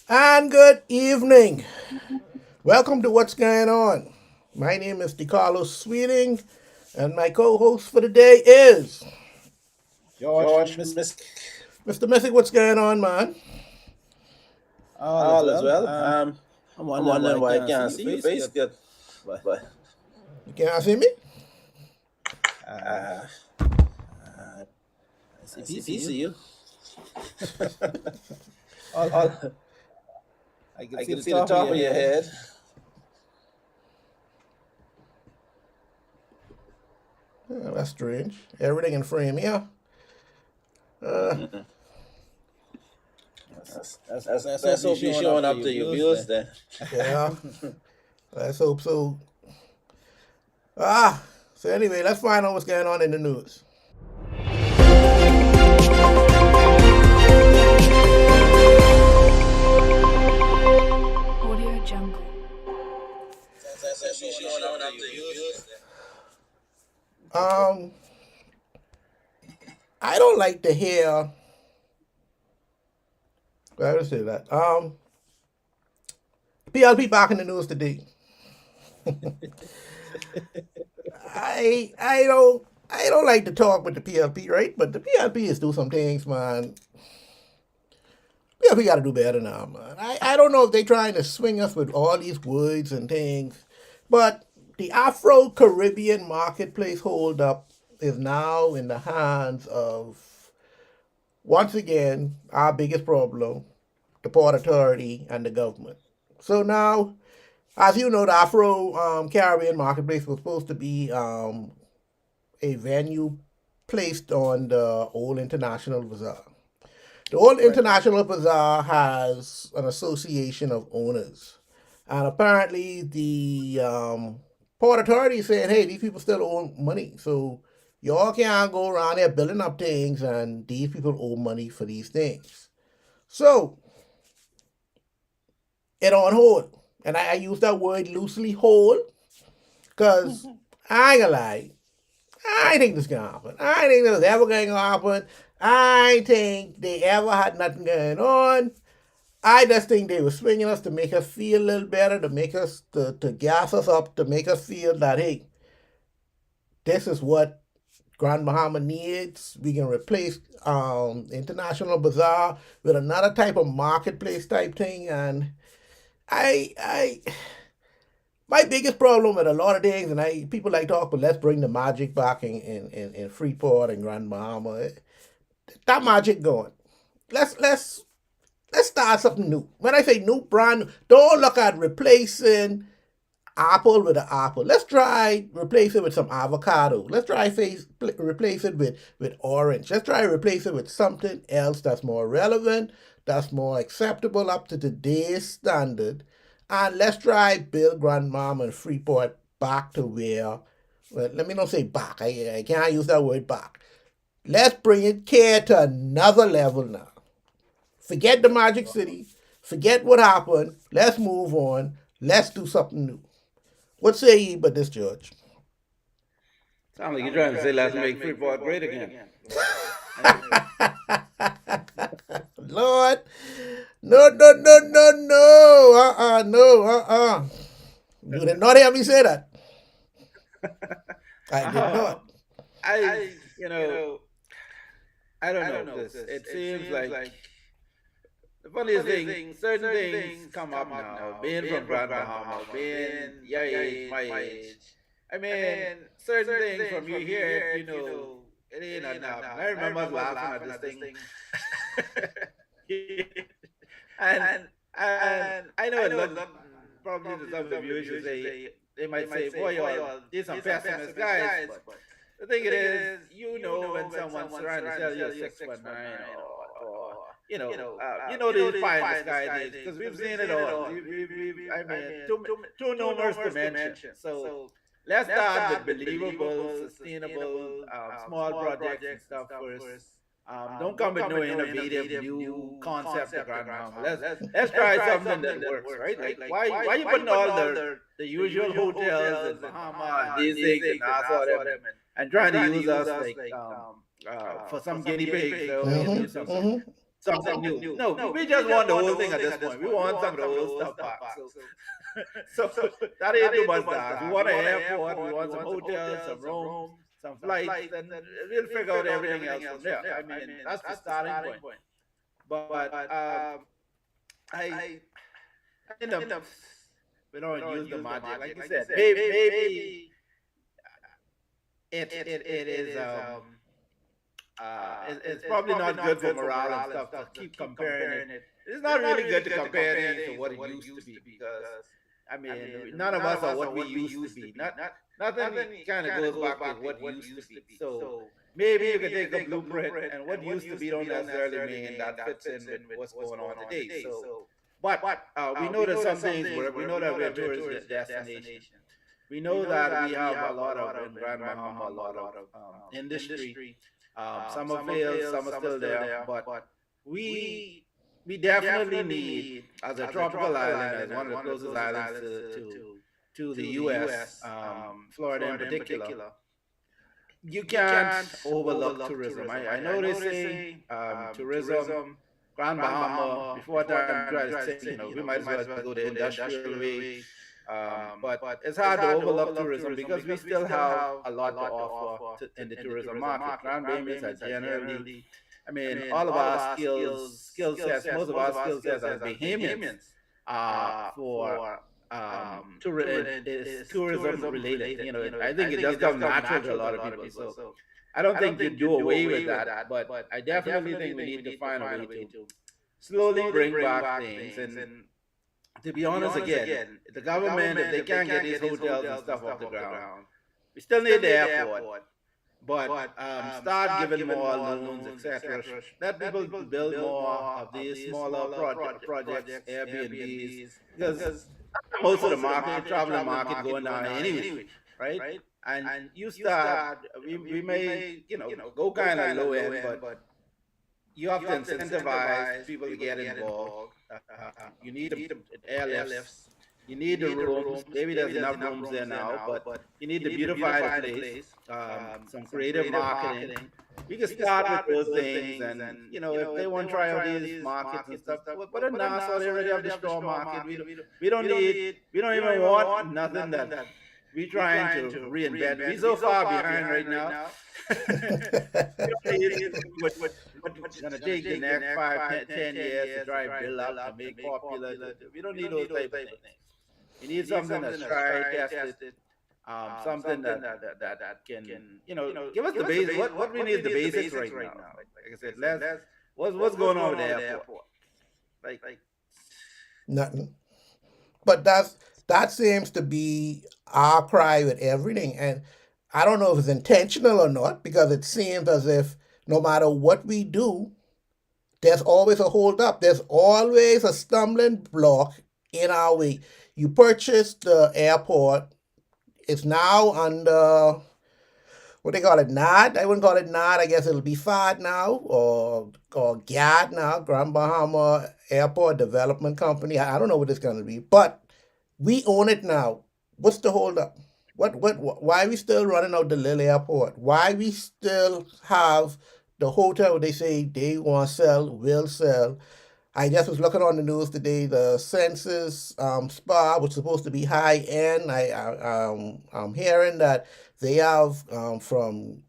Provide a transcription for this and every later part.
And good evening. Welcome to What's Going On. My name is DeCarlos Sweeting, and my co host for the day is George, Miss, Mr. Mythic. What's going on, man? all is All is well. well. I'm I'm wondering why wondering I why I can't see can't your see your face face good, good. but But You can't see me? uh, uh, I see I see PC PC you. you. All All I can I see can the see the top of top your of your head. head. That's strange. Everything in frame, yeah. Uh, Mm-mm. Yes. That's, Let's hope let's you're hope you're showing showing up to up your to your viewers viewers then. then. yeah, let's hope so. Ah, so anyway, let's find out what's going on in the news. Audio Jungle. Let's hope you're showing up to your viewers then. Um, I don't like to hear. I would say that. PLP back in the news today. I don't like to talk with the PLP, right? But the PLP is do some things, man. PLP got to do better now, man. I don't know if they trying to swing us with all these words and things, but the Afro Caribbean marketplace holdup is now in the hands of once again our biggest problem, the Port Authority and the government. So now, as you know, the Afro Caribbean marketplace was supposed to be a venue placed on the Old International Bazaar. The Old Right. International Bazaar has an association of owners, and apparently the Port Authority said, "Hey, these people still owe money, so y'all can't go around there building up things, and these people owe money for these things." So it on hold, and I use that word loosely, hold, because I ain't gonna lie, I think this gonna happen. I think this is ever gonna happen. I think they ever had nothing going on. I just think they were swinging us to make us feel a little better, to make us to gas us up, to make us feel that hey, this is what Grand Bahama needs. We can replace International Bazaar with another type of marketplace type thing. And I my biggest problem with a lot of things, and I people like talk, but let's bring the magic back in Freeport and Grand Bahama. That magic going. Let's let's start something new. When I say new, brand new, don't look at replacing apple with an apple. Let's try replace it with some avocado. Let's try replace it with orange. Let's try replace it with something else that's more relevant, that's more acceptable up to today's standard. And let's try build Grandmama and Freeport back to where, well, let me not say back. I can't use that word back. Let's bring it care to another level now. Forget the Magic City. Forget what happened. Let's move on. Let's do something new. What say ye but this, Judge? Sound like you're trying to say let's make Freeport great again. Anyway, Lord, no, no, no, no, no, no, You did not hear me say that. I did uh, not. I, you know, I don't know this. It seems like the funniest thing, certain things come up now. Being from Grand Bahama, being your age, my age. I mean, certain things from you hear it, it ain't enough. And I remember us laughing at this thing. and I know a lot, probably to some of the viewers should say, they might say, boy, y'all, these some pessimist guys. But the thing it is, when someone's trying to sell you a 619 or these pie in the sky days, because we've seen it all. I mean, too numerous to mention. So let's start with believable, sustainable, small projects and stuff first. Don't come with no innovative new concept to Grand Bahama. Let's try something that works, right? Like why you putting all the usual hotels in Bahama and these things and Nassau them and trying to use us like for some guinea pigs that only do Mm-hmm, some mm-hmm. something new. No, we just want the whole thing at this point. We want some of the old stuff back. So that ain't too much to ask. We want an airport, we want some hotels, some rooms, some flights, and we'll figure out everything else from there. I mean, that's the starting point. But I end up we don't use the magic, like you said. Maybe it is it's probably not good for morale and stuff to keep comparing it. It's not really good to compare things to what it used to be because I mean none of us are what we used to be. Nothing kind of goes back to what used to be. So maybe you can take a blueprint and what used to be don't necessarily mean that fits in with what's going on today. So, but we know that some things we know that we're a tourist destination. We know that we have a lot of in Grand Bahama, a lot of industry. Some have failed, some are still there, but we we definitely need, as a tropical island, as one of the closest islands to the U.S., Florida in particular, you can't overlook tourism. I know they say tourism, Grand Bahama, before time, try to say, we might as well go the industrial way. But it's hard to overlook tourism because we still have a lot to offer in the tourism market. Grand Bahamas are generally, I mean, all of our skill sets, most of our skill sets as Bahamians for is tourism related. I think it does come natural to a lot of people. So I don't think you do away with that, but I definitely think we need to find a way to slowly bring back things. And to be honest, again, the government, if they can't get these hotels and stuff off the ground, we still need the airport. But start giving more loans, etc. Let people build more of these smaller projects, Airbnbs, because most of the market, traveling market, going down anyway, right? And you start, we may, go kind of low end, but you have to incentivize people to get involved. You need the airlifts. You need the rooms. Maybe there's enough rooms there now, but you need to beautify the place. Some creative marketing. We can start with those things, and if they want to try out these markets and stuff, but in Nassau they already have the straw market. We don't need. We don't even want nothing that we trying to reinvent. We so far behind right now. What's gonna take the next 5, 10 years to try and build up to make popular. We don't need those type of things. We need something that's tried, tested, something that can, give us the basics. What we need the basics right now. Like I said, what's going on with the airport? Like Nothing. But that seems to be our cry with everything. And I don't know if it's intentional or not, because it seems as if no matter what we do, there's always a hold up. There's always a stumbling block in our way. You purchase the airport, it's now under what they call it, NAD. I wouldn't call it NAD. I guess it'll be FAD now, or GAD now, Grand Bahama Airport Development Company. I don't know what it's going to be, but we own it now. What's the hold up? Why are we still running out the little airport? Why we still have the hotel they say they want to sell, will sell? I just was looking on the news today. The Census Spa, which is supposed to be high end, I'm hearing that they have from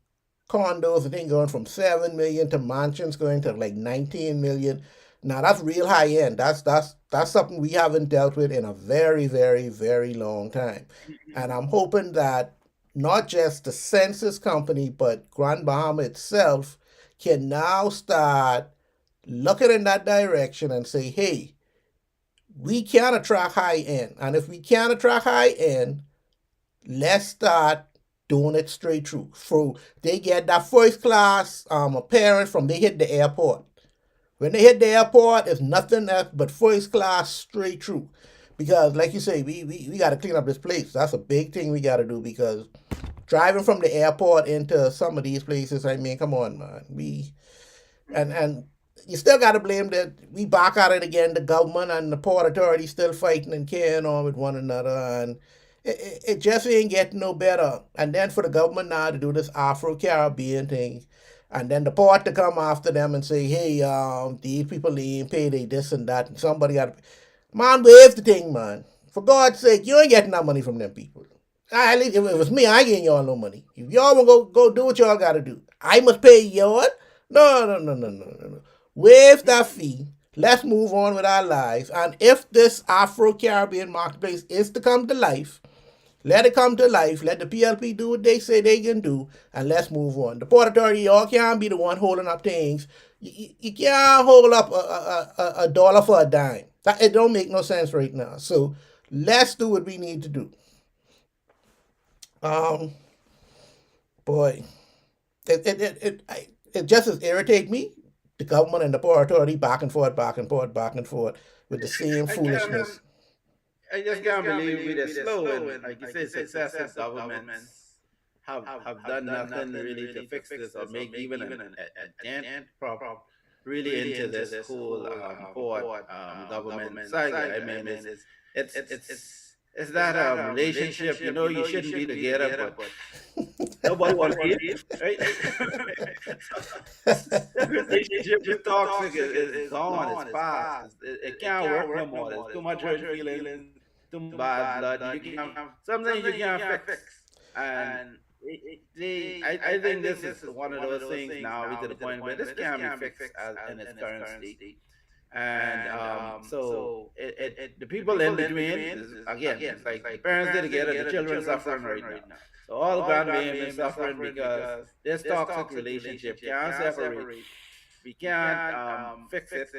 condos, I think going from 7 million to mansions going to like 19 million. Now that's real high end. That's something we haven't dealt with in a very, very, very long time. And I'm hoping that not just the census company, but Grand Bahama itself can now start looking in that direction and say, hey, we can attract high end. And if we can attract high end, let's start doing it straight through. So they get that first class appearance from they hit the airport. When they hit the airport, it's nothing else but first class straight through. Because, like you say, we got to clean up this place. That's a big thing we got to do, because driving from the airport into some of these places, I mean, come on, man. And you still got to blame that we back at it again. The government and the port authority still fighting and carrying on with one another. And it just ain't getting no better. And then for the government now to do this Afro-Caribbean thing, And then the port to come after them and say, hey, these people they ain't pay they this and that, and somebody got to, man, wave the thing, man. For God's sake, you ain't getting that money from them people. If it was me, I ain't getting y'all no money. If y'all want to go do what y'all got to do, I must pay y'all. No, no, no, no, no, no, no. Waive that fee. Let's move on with our lives. And if this Afro Caribbean marketplace is to come to life, let it come to life. Let the PLP do what they say they can do, and let's move on. The Port Authority, y'all can't be the one holding up things. You can't hold up a dollar for a dime. It don't make no sense right now. So let's do what we need to do. Um, boy, it just as irritate me. The government and the Port Authority back and forth, back and forth, back and forth with the same I can't. foolishness. I just can't believe we are slow and, like you say, successive governments have done nothing really to fix this or make even a dent really into this whole port government saga. I mean, it's that relationship. You know, you shouldn't be together, but nobody want to leave, right? That relationship is toxic. It's gone. It's past. It can't work no more. There's too much hurt feelings, too much bad blood. You can't. Something you can't fix. And I think this is one of those things now. We to the point where this can't be fixed in its current state. And so the people in between again, it's like the parents did together, the children suffering right now. So all the grandbabies suffering because this toxic relationship can't separate. We can't fix it.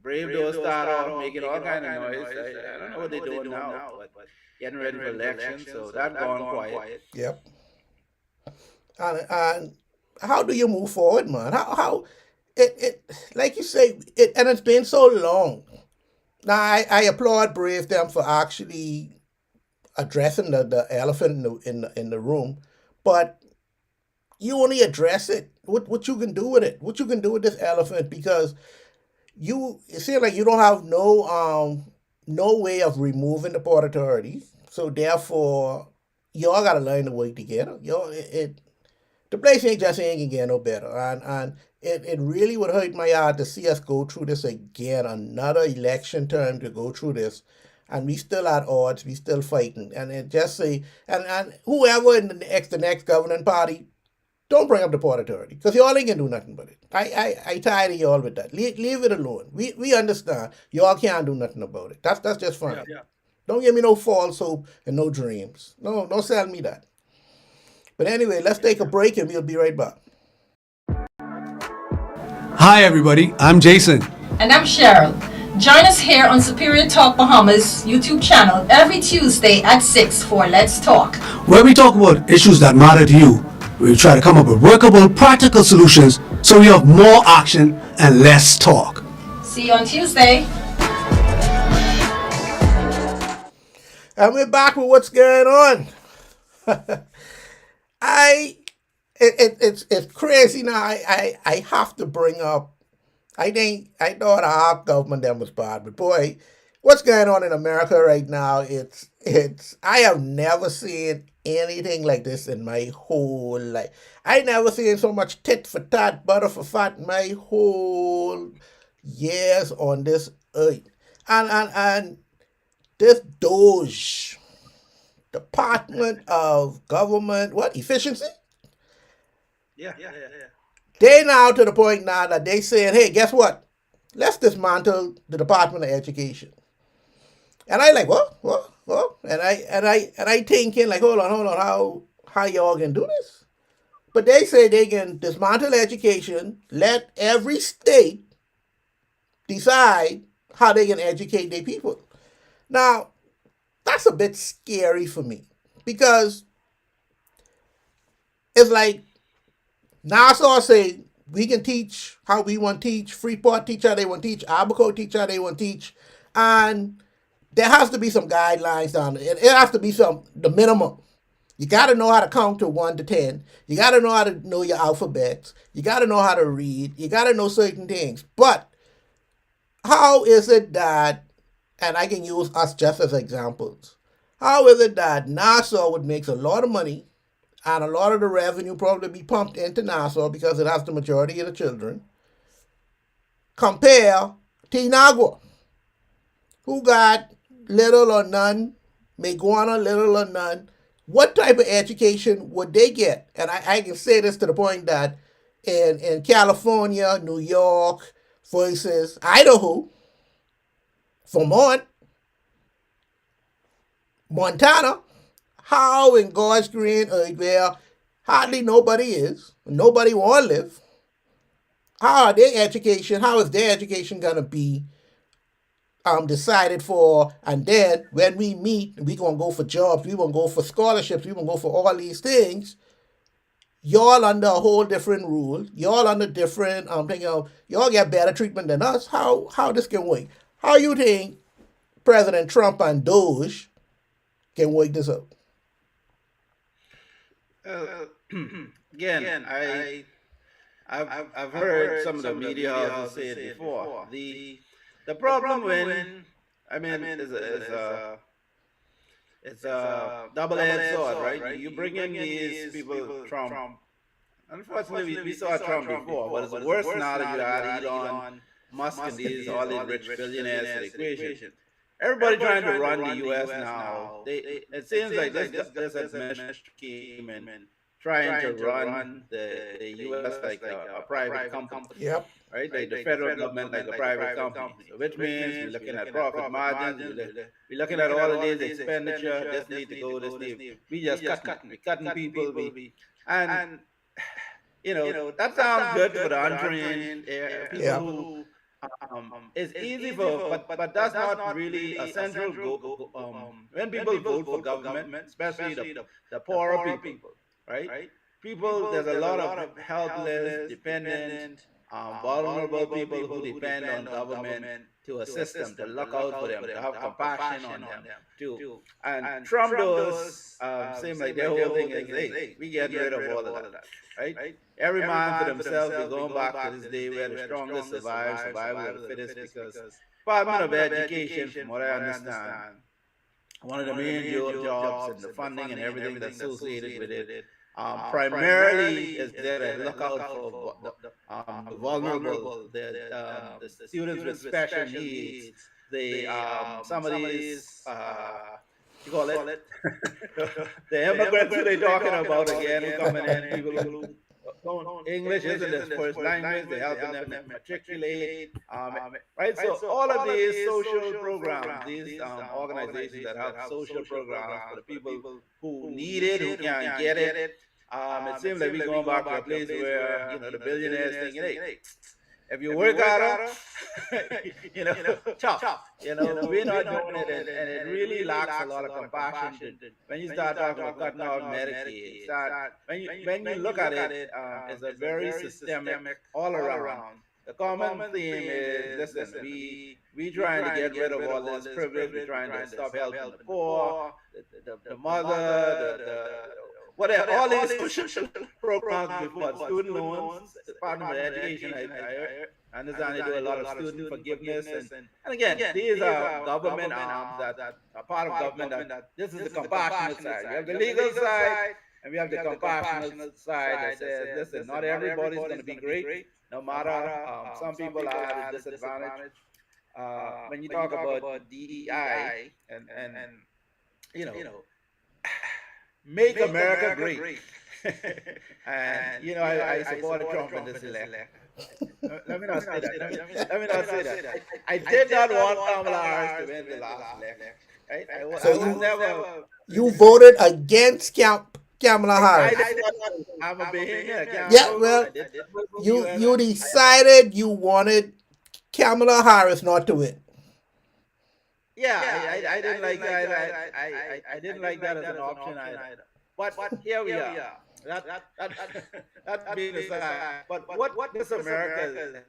Brave those start off making all kind of noise. I don't know what they're doing now, but getting ready for elections, so that gone quiet. Yep. And how do you move forward, man? How it like you say it, and it's been so long. Now I applaud Brave them for actually addressing the elephant in the room, but you only address it. What you can do with it? What you can do with this elephant? Because it seems like you don't have no way of removing the Port Authority. So therefore, y'all gotta learn to work together. The place ain't gonna get no better. And it really would hurt my heart to see us go through this again, another election term to go through this. And we still at odds, we still fighting. And it just say and whoever in the next governing party, don't bring up the Port Authority. Because y'all ain't gonna do nothing but it. I tired of y'all with that. Leave it alone. We understand. Y'all can't do nothing about it. That's just fine. Yeah. Don't give me no false hope and no dreams. No, don't sell me that. But anyway, let's take a break and we'll be right back. Hi, everybody. I'm Jason. And I'm Cheryl. Join us here on Superior Talk Bahamas YouTube channel every Tuesday at 6 for Let's Talk, where we talk about issues that matter to you. We try to come up with workable, practical solutions so we have more action and less talk. See you on Tuesday. And we're back with what's going on. It's crazy now. I have to bring up. I thought our government then was bad, but boy, what's going on in America right now? It's I have never seen anything like this in my whole life. I never seen so much tit for tat, butter for fat in my whole years on this earth. And this Doge, Department of Government, what, efficiency? Yeah. They now to the point now that they saying, hey, guess what? Let's dismantle the Department of Education. And I like, what? And I thinking like, hold on, how y'all can do this? But they say they can dismantle education, let every state decide how they can educate their people. Now, that's a bit scary for me because it's like Nassau say we can teach how we want to teach, Freeport teach how they want to teach, Abaco teach how they want to teach, and there has to be some guidelines down there. It has to be the minimum. You got to know how to count to 1 to 10. You got to know how to know your alphabets. You got to know how to read. You got to know certain things. But how is it that, and I can use us just as examples, how is it that Nassau would make a lot of money and a lot of the revenue probably be pumped into Nassau because it has the majority of the children. Compare Tinagua, who got little or none, Meguana little or none. What type of education would they get? And I can say this to the point that in California, New York, versus Idaho, Vermont, Montana, how in God's green earth where hardly nobody is, nobody want to live, how is their education gonna be decided for, and then when we meet, we gonna go for jobs, we gonna go for scholarships, we gonna go for all these things. Y'all under a whole different rule. Y'all under different thing. Y'all get better treatment than us. How this can work? How you think President Trump and Doge can work this out? Uh, Again, I've heard some of the media houses say it before. The problem when I mean it's a double-edged sword, right? You bring in these people, Trump. Unfortunately, we saw Trump before, but it's worse now that you add Elon Musk and all these rich billionaires to the equation. Everybody trying to run the U.S. now. It seems like this administration came and trying to run the U.S. like a private company, Yep. right? Like the federal government like a private company. So which means we're looking at profit margins, we're looking at all of these expenditure. This need to go. This need. We just cutting. We cutting people. And that sounds good for the untrained people Yep. who it's easy for, but that's not really a central when people vote for government, especially the poorer people, right? People, there's a lot of helpless, dependent, vulnerable people who depend on government to assist them, to look out for them, to have compassion on them, too. And Trump does seem like their whole thing is, hey, we get rid of all of that, right? Every man for themselves. We're going back to this day where the strongest survive, survival of the fittest, because Department of Education, from what I understand, one of the main jobs and the funding and everything that's associated with it, primarily is there to look out for the vulnerable, the students with special needs, the some of these you call it the immigrants who they talking about again who coming in, people who don't English isn't their first language, they're helping them matriculate, right? So all of these social programs, these organizations that have social programs for the people who need it, who can't get it. It seems like we're going back to a place where the billionaires thinking, hey, if you work harder, tough. We're not doing it, and it really lacks a lot of compassion when you start talking about cutting out Medicaid. When you look at it, it's a very systemic all around. The common theme is, listen, we trying to get rid of all this privilege. We're trying to stop helping the poor, the mother, the whatever, all these social programs before student loans, Department of Education. I understand they do a lot of student forgiveness, and again, these are government arms that are part of government. That this is the compassionate side. We have the legal side, and we have the compassionate side that says, listen, not everybody's going to be great, no matter. Some people are at a disadvantage. When you talk about DEI and you know make America great. And I supported Trump in this election. Let me not say that. Let me not say that. I did not want Kamala Harris to win the last election. Right? I So was never. you voted against Kamala I Harris. did not. I'm a behavior. I can't Yeah, vote. well, I did not vote for the you US. you decided you wanted Kamala Harris not to win. Yeah, I didn't like that. I didn't like that as an option either. But here we are. That being aside, but what this America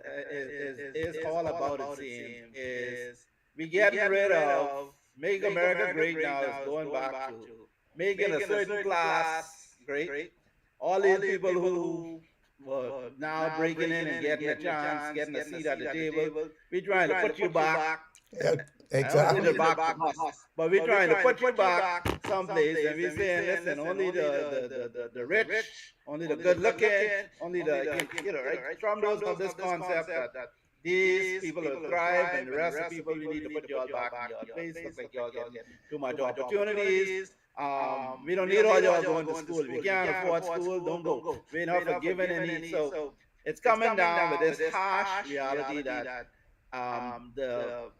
is all about, it seems, is we getting rid of make America great now is going back to making a certain class great. All these people who were now breaking in and getting a chance, getting a seat at the table, we trying to put you back Uh, I don't need Exactly. to back the bus, but we're trying to put you back someplace, and we're saying, listen, only the rich, only the good looking, only right? Trump does have this concept that these people will thrive, and the rest of people, we need to put you all back in your place. Look like y'all getting too much opportunities. We don't need all y'all going to school. If you can't afford school, don't go. We're not forgiving any. So it's coming down with this harsh reality that the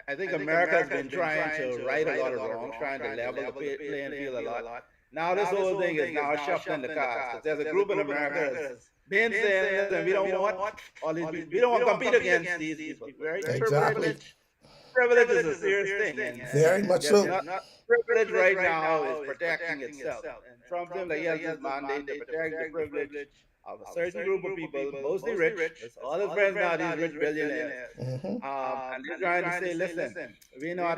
I think America has been trying to right a lot of wrongs, trying to level the playing field a lot. Now this whole thing is now shuffling the cards because there's a group in America that's been saying, listen, we don't want all these people, we don't want to compete against these people, right? Exactly. Privilege is a serious thing, Very and much there's so. not privilege right now is protecting itself. And Trump seems like he has this mandate to protect the privilege of a certain group of people, mostly rich. That's all his friends now, these rich billionaires. Hmm. And they're trying to say, listen, we're not,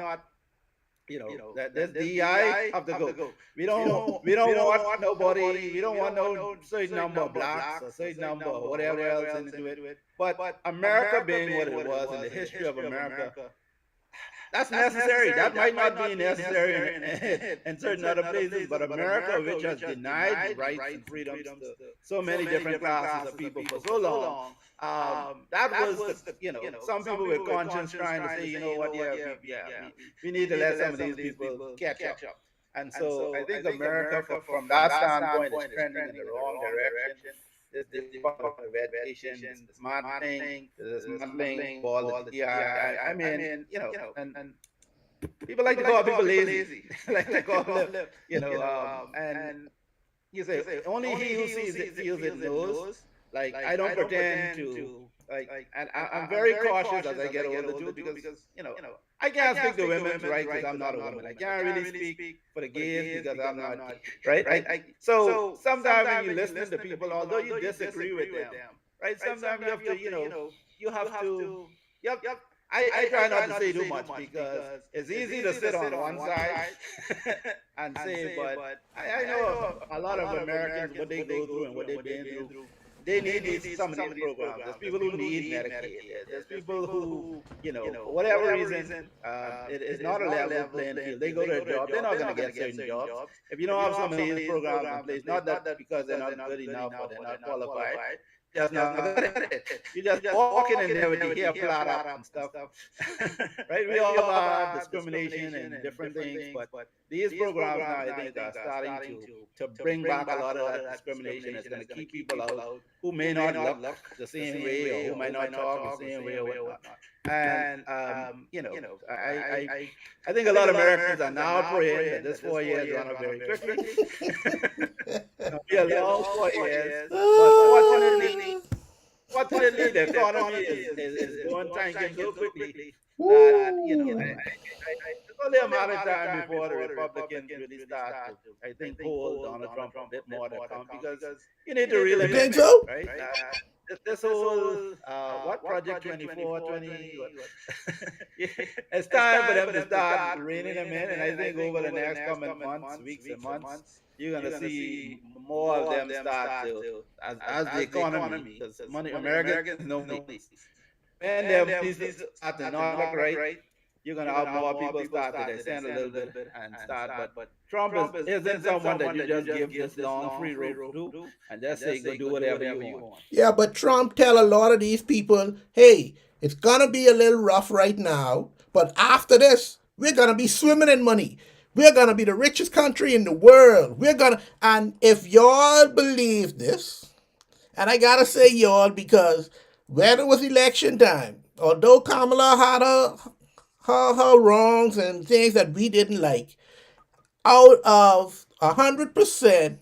that this DI have to go. We don't want nobody. We don't want no certain number of blacks or certain number of whatever else into it. But America being what it was in the history of America, that's necessary. That might not be necessary in certain other places, but America, which has denied rights and freedoms to so many different classes of people for so long, that was some people with conscience trying to say, you know what, we need to let some of these people catch up. And so I think America, from that standpoint, is trending in the wrong direction. This Department of Education, this smart thing, this smart thing, all the DI. I mean, and people like to call people lazy, like to call them, and you say only he who sees it feels it knows. Like I don't pretend to and I'm very cautious as I get older too, because I can't speak to women's rights because I'm not a woman. I can't really speak for the gays because I'm not gay, right? So sometimes when you listen to people, although you disagree with them, right? Sometimes you have to, you have to, you have, I try not to say too much because it's easy to sit on one side and say, but I know a lot of Americans, what they go through and what they've been through. They need some of these programs. There's people who need Medicaid. There's people who, for whatever reason, it is not a level playing field. They go to a job, they're not going to get certain jobs. If you don't have some of these programs in place, not that because they're not good enough or they're not qualified, just not good at it. You just walking in there with your hair flat up and stuff, right? We all have discrimination and different things, but these programs now I think are starting to bring back a lot of that discrimination. It's going to keep people out who may not look the same way or who might not talk the same way or whatnot. And I think a lot of Americans are now praying that this 4 years run up very quickly. It'll be a long 4 years, but fortunately, the economy is going tanking so quickly that it's only a matter of time before the Republicans really start to, I think, hold Donald Trump a bit more to come, because you need to reel You him in, think so? right? This whole what Project 24, 20, it's time for them to start reining him in, and I think over the next coming months, weeks, and months, you're gonna see more of them start to as the economy, because money Americans no money. When their money start to not look right, you're gonna have more people start to descend a little bit and start. But Trump isn't someone that you just give this long free rope to and just say go do whatever you want. Yeah, but Trump tell a lot of these people, hey, it's gonna be a little rough right now, but after this, we're gonna be swimming in money. We're gonna be the richest country in the world. And if y'all believe this, and I gotta say y'all because when it was election time, although Kamala had her wrongs and things that we didn't like, out of 100%,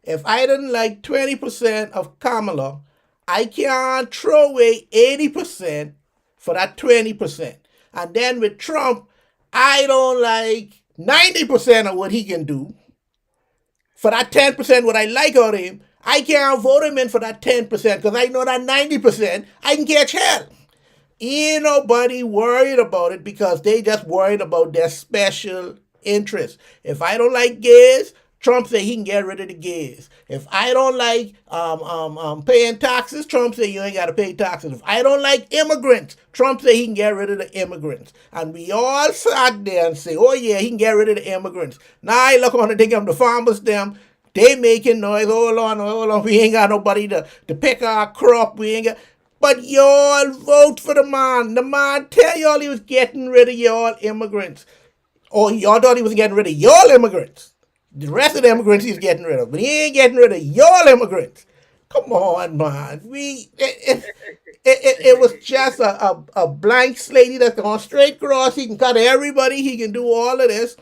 if I didn't like 20% of Kamala, I can't throw away 80% for that 20%. And then with Trump, I don't like 90% of what he can do. For that 10%, what I like out of him, I can't vote him in for that 10% because I know that 90% I can catch hell. Ain't nobody worried about it because they just worried about their special interest. If I don't like gays, Trump said he can get rid of the gays. If I don't like paying taxes, Trump said you ain't got to pay taxes. If I don't like immigrants, Trump said he can get rid of the immigrants. And we all sat there and say, oh yeah, he can get rid of the immigrants. Now I look on and think of the farmers, them, they making noise. Hold on. We ain't got nobody to pick our crop. We ain't got. But y'all vote for the man. The man tell y'all he was getting rid of y'all immigrants. Or y'all thought he was getting rid of y'all immigrants. The rest of the immigrants he's getting rid of. But he ain't getting rid of y'all immigrants. Come on, man. It was just a blank slate that's going straight across. He can cut everybody. He can do all of this.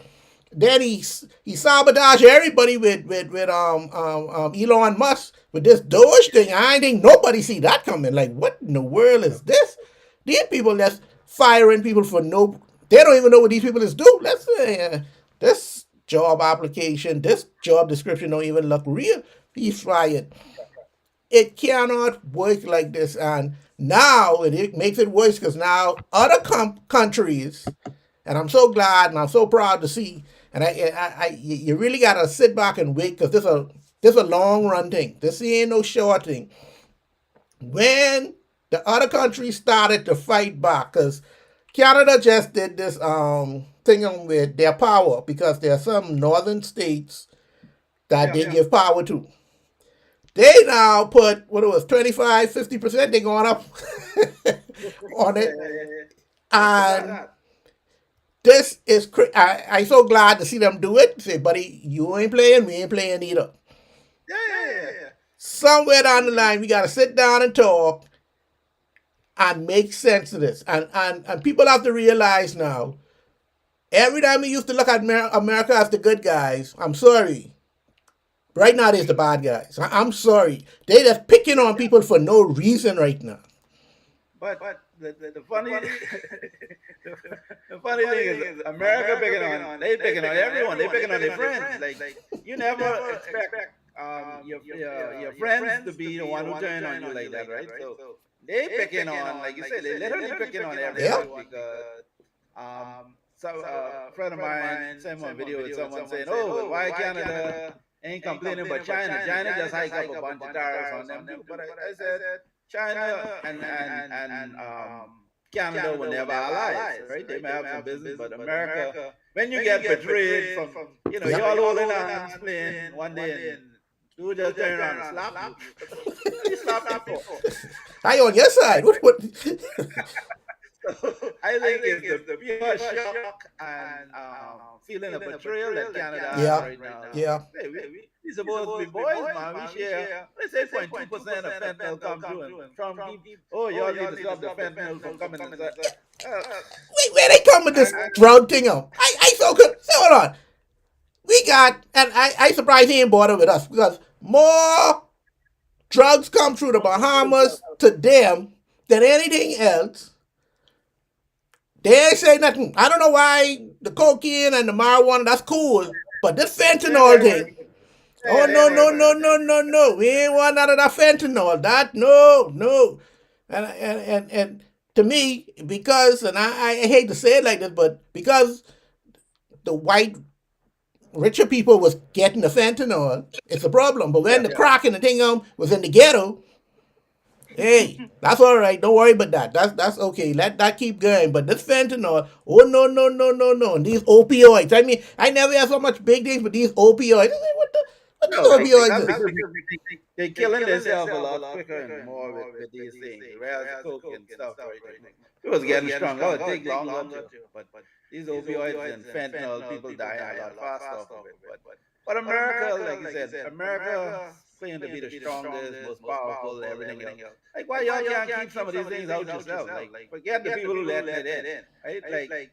Then he sabotaged everybody with Elon Musk with this Doge thing. I think nobody see that coming. Like, what in the world is this? These people that's firing people for no, they don't even know what these people is do. Let's say this job application, this job description don't even look real. He's fired. It cannot work like this, and now it makes it worse because now other countries, and I'm so glad and I'm so proud to see. And you really gotta sit back and wait because this a long run thing. This ain't no short thing. When the other countries started to fight back, because Canada just did this thing with their power because there are some northern states that they give power to. They now put what it was 25, 50%. They going up on it, and this is I so glad to see them do it. Say, buddy, you ain't playing, we ain't playing either. Yeah. Somewhere down the line, we gotta sit down and talk and make sense of this. And people have to realize now. Every time we used to look at America as the good guys, I'm sorry. Right now, there's the bad guys. I'm sorry. They just picking on people for no reason right now. But the funny the funny thing is America picking on everyone. They picking on their friends. Like you never expect your friends to be the one who turn on you like that, right? So they picking on, like you said, they literally picking on everyone because so a friend of mine sent me a video with someone saying, "Oh, but why Canada ain't complaining about China? China just hike up a bunch of tariffs on them too." But I said China and Canada were never allies, right? They may have some business, but America, when you get betrayed from, you're all holding hands playing one day and you just turn around and slap you. You slap you for. I on your side. What? I think it's the pure shock and feeling of betrayal that Canada has right now. Yeah. Hey, we supposed to be boys, man. We share, let's say 0.2% of fentanyl come through, and Trump keep, oh, y'all need to stop the fentanyl from coming inside. Wait, where they come with this drug thing on? I so good. So hold on. We got, and I surprised he ain't bothered with us because more drugs come through the Bahamas to them than anything else. They ain't say nothing. I don't know why the cocaine and the marijuana, that's cool. But this fentanyl thing. Oh, no. We ain't want none of that fentanyl. That, no. And to me, because, and I hate to say it like this, but because the white richer people was getting the fentanyl, it's a problem. But when the crack and the thing was in the ghetto, hey, that's all right. Don't worry about that. That's okay. Let that keep going. But this fentanyl, oh no. And these opioids. I mean, I never had so much big things, but these opioids. What the opioids? That's because they're killing themselves a lot quicker and more with these things. Whereas coke and stuff, right? It was getting stronger. It would take longer too. But these opioids and fentanyl, people dying a lot faster off of it. But America, like you said, America claim to be the strongest, most powerful, everything else. Like, why y'all can't keep some of these things out yourself? Like, forget the people who let it in, right? Like,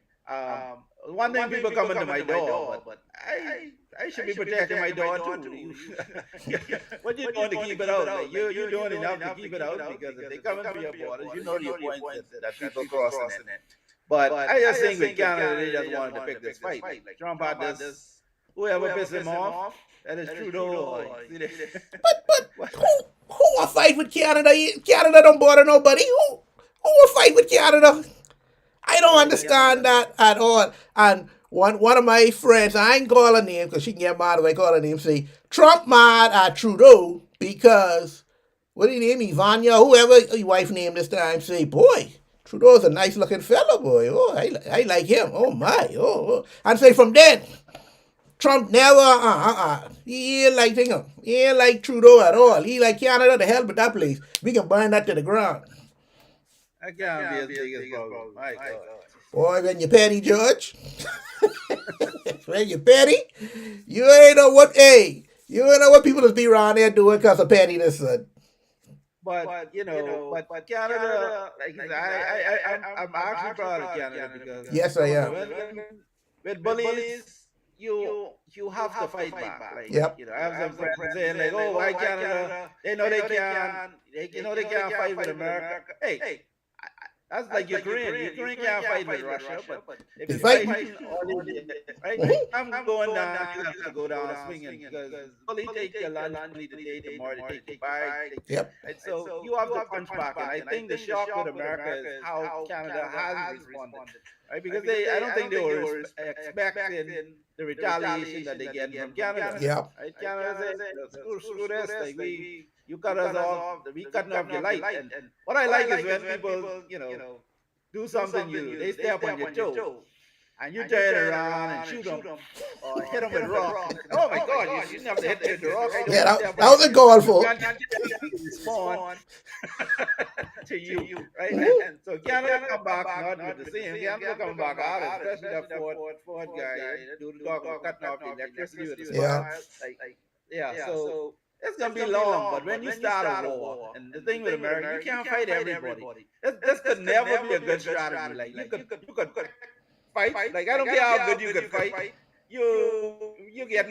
one thing people come into my door, but I should be protecting my door too. What you doing to keep it out? Like, you're doing enough to keep it out because if they come into your borders, you know your points that people crossing it. But I just think with Canada, they just wanted to pick this fight. Like Trump had this. Whoever pissed him off, that is Trudeau. But who will fight with Canada? Canada don't bother nobody. Who will fight with Canada? I don't understand that at all. And one of my friends, I ain't call her name because she can get mad if I call her name, say Trump mad at Trudeau because what do you name Ivania, whoever your wife named this time, say, boy, Trudeau's a nice looking fella, boy. Oh, I like him. Oh my. Oh. And say from then, Trump never, he ain't like him. He ain't like Trudeau at all. He like Canada to hell with that place. We can burn that to the ground. That can't be his biggest problem. My God. Boy, when you petty, George, when you petty, you ain't know what, hey, you ain't know what people just be around there doing because of pettiness, son. But but Canada, like I'm actually proud of Canada because Yes, I am. with bullies, you have to fight back. Like Yep. I have some friends saying like, oh, why Canada? They know they can't fight with America. Hey, that's like Ukraine. Ukraine can't fight with Russia, but if They you fighting. fight all these, right? I'm going down. You have to go down swinging because only take your lunch money today, tomorrow they take your bag. Yep. Right? So you have to punch back, and I think the shock with America is how Canada has responded, right? Because I don't think they were expecting the retaliation that they get from Canada, Yep. right? Canada said, screw this, like you cut us off, we cutting off your light, and what I like is when people, do something they step on your toe, and you turn around and shoot them or hit them with rocks. Oh my God, you shouldn't have to hit them with the rock. I Yeah, don't that step that on was a goal you for. can't get them to respond to you, right? Mhm. And so Canada come back not with the same. Canada come back out, especially that Ford guy, do the dog cutting off the electricity with the Yeah. spark. Like, yeah, so it's gonna be long, but when you start a war, and the thing with America, you can't fight everybody. This could never be a good strategy. Like you could fight. Like I don't care how good you could fight. You get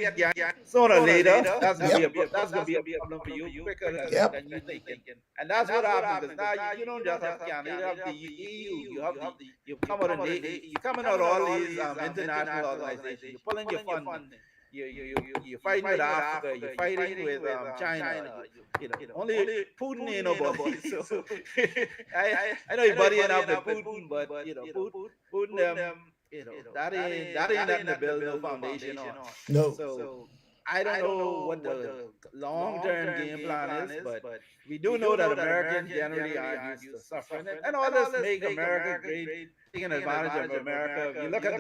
sooner or later. That's gonna be a problem for you quicker Yep. than you thinking. And that's what happened because now you don't just have Canada, you have the EU, you come out of you coming out of all these international organizations. You're pulling your funding. You're fighting with Africa. You're fighting with China. Only Putin ain't nobody. So I know you're buddying up with Putin, but Putin that ain't nothing to build no foundation on. No. So I don't know what the long term game plan is, but we do know that Americans generally are used to suffering it, and all this make America great, taking advantage of America. If you look at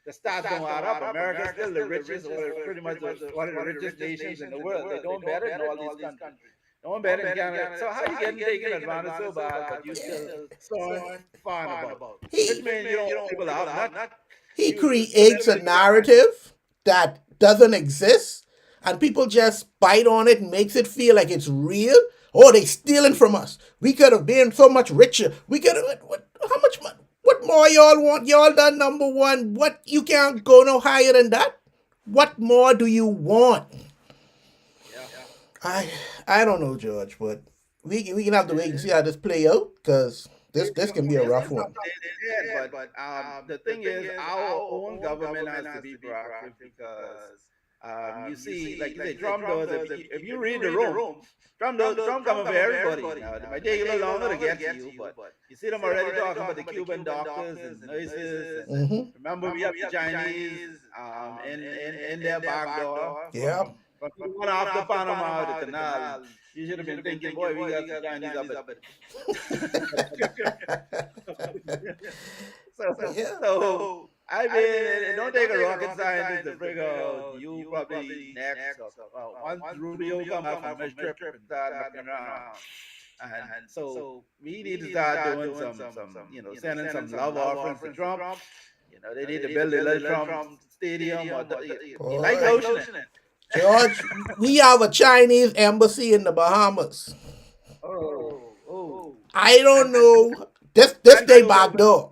the stats don't add up. America is still the richest, or pretty much one of the richest nations in the world. They don't better in all these countries. No one better in Canada. So how you getting taken advantage so bad, but you still so fine about? Which He means you don't want people out. Not he you let creates them a narrative that doesn't exist, and people just bite on it and makes it feel like it's real. Oh, they stealing from us. We could have been so much richer. We could have. How much? What more y'all want? Y'all done number one. What, you can't go no higher than that. What more do you want? yeah. I I don't know, George, but we can have to wait and see how this play out because this can be a rough one. But the thing is, our own government has to be proactive because you see, like you say, Trump does. If you read the room, Trump coming for everybody. Now, it might take a little longer to get to you, but you see them already talking about the Cuban doctors and nurses. And Mm-hmm. remember, we have the Chinese in their back door Yeah. from going off the Panama to the canal. You should have been thinking, boy, we got the Chinese up Yeah. so I mean, it don't take a rocket scientist to figure out you probably next. Once Rubio come back from his trip and start looking around, and so we need to start doing some sending some love offerings to Trump. They need to build a little Trump stadium or he like Boy. ocean. George, we have a Chinese embassy in the Bahamas. Oh, I don't know. This day back door.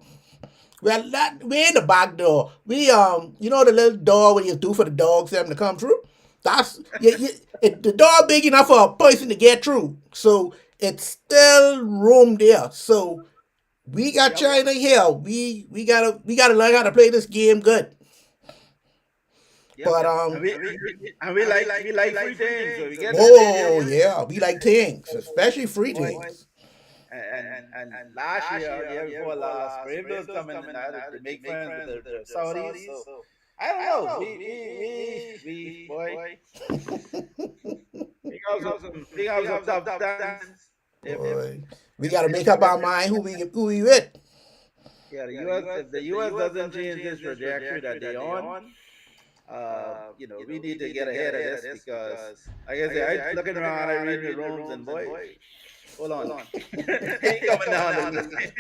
Well, we in the back door. We the little door where you do for the dogs them to come through. That's the door big enough for a person to get through. So it's still room there. So we got China here. We gotta learn how to play this game good. But we like free things, so we get the oh stadium. yeah, we like things, especially free things. and last year or the year before last, brave those come in and they make friends with the Saudis. So I don't know. We boy, we have some tough times. If Boy, we got to make up our mind who we with. yeah, the U.S. if the U.S. doesn't change this trajectory that they on, we need to get ahead of this because, like I say, I looking around, I read the rooms, and boy, hold on, ain't coming down the line.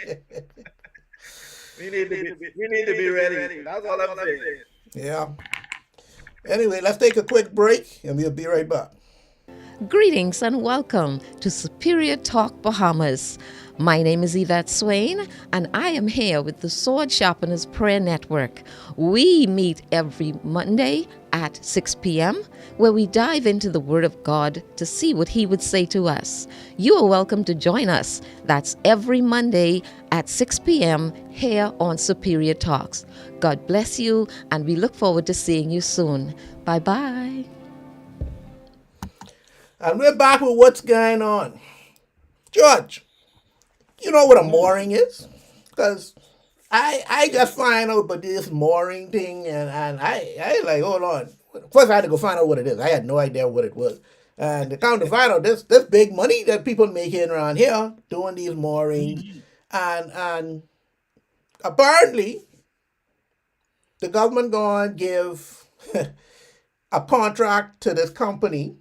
We need to be ready. That's all I'm saying. Yeah. Anyway, let's take a quick break and we'll be right back. Greetings and welcome to Superior Talk Bahamas. My name is Yvette Swain, and I am here with the Sword Sharpeners Prayer Network. We meet every Monday at 6 p.m., where we dive into the Word of God to see what He would say to us. You are welcome to join us. That's every Monday at 6 p.m. here on Superior Talks. God bless you, and we look forward to seeing you soon. Bye-bye. And we're back with what's going on. George, you know what a mooring is? Because I just find out about this mooring thing and I like, hold on. First I had to go find out what it is. I had no idea what it was. And to come to find out this big money that people making around here doing these moorings. And apparently the government going to give a contract to this company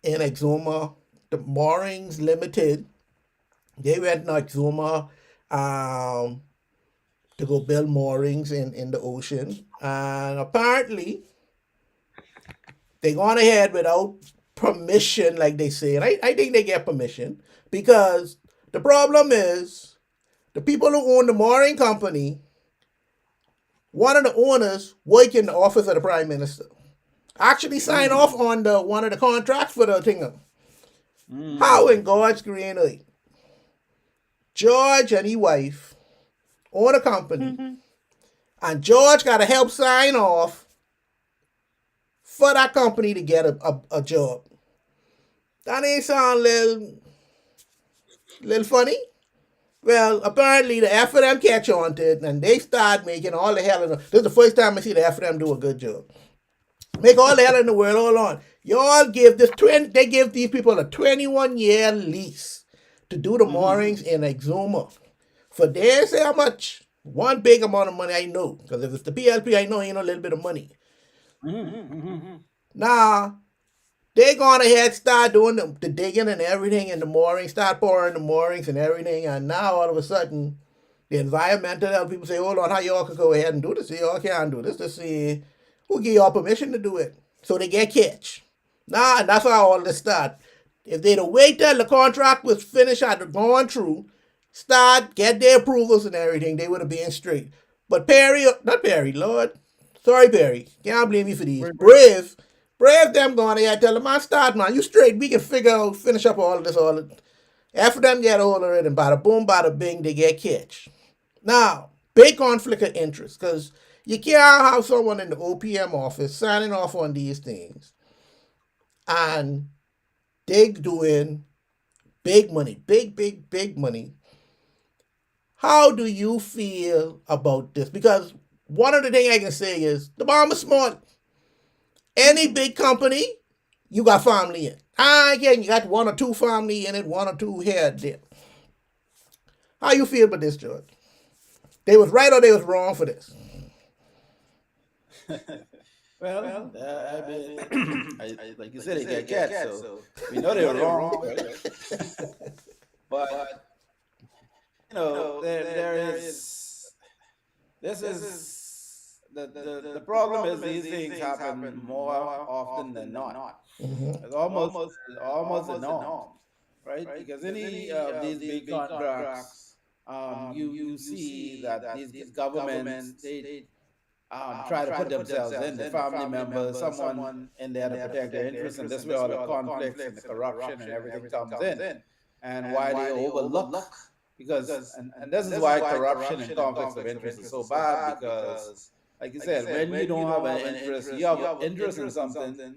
in Exuma, the Moorings Limited. They went to Exuma to go build moorings in the ocean. And apparently, they gone ahead without permission, like they say. And I think they get permission because the problem is the people who own the mooring company, one of the owners work in the office of the Prime Minister. Actually sign off on one of the contracts for the thing. How in God's green earth? George and his wife own a company, and George got to help sign off for that company to get a job. That ain't sound little funny? Well, apparently the FNM catch on to it, and they start making all the hell in the... This is the first time I see the FNM do a good job. Make all the hell in the world. Hold on. Y'all give they give these people a 21-year lease to do the moorings in Exuma. For they say how much? One big amount of money I know. Because if it's the PLP, I know ain't a little bit of money. Now, they gone ahead, start doing the digging and everything and the moorings, start pouring the moorings and everything. And now all of a sudden, the environmental health people say, hold on, how y'all could go ahead and do this? Y'all can't do this. To see who give y'all permission to do it? So they get catch. Nah, and that's how all this start. If they'd have waited till the contract was finished and gone through, start, get their approvals and everything, they would have been straight. But not Perry, Lord. Sorry, Perry. Can't blame you for these. Brave them going there, tell them, man, start, man. You straight. We can finish up all of this. After them get a hold of it, and bada boom, bada bing, they get catch. Now, big conflict of interest, because you can't have someone in the OPM office signing off on these things and they doing big money, big money. How do you feel about this? Because one of the things I can say is the Bahamas smart. Any big company, you got family in. Again, you got one or two family in it, one or two here and there. How you feel about this, George? They was right or they was wrong for this? Well, like you said, they get cats, so we know they were wrong. Right? But there is this is the problem is these things happen more often than not. It's almost a norm, right? Because any of these big contracts, you see that these governments they try to put themselves in, the family members, someone in there to protect their interests, and this way all the conflicts and the corruption and everything comes in. And why they overlook, because, and this is why corruption and conflicts of interest is so bad, because, like you said, when you don't have an interest, you have an interest in something,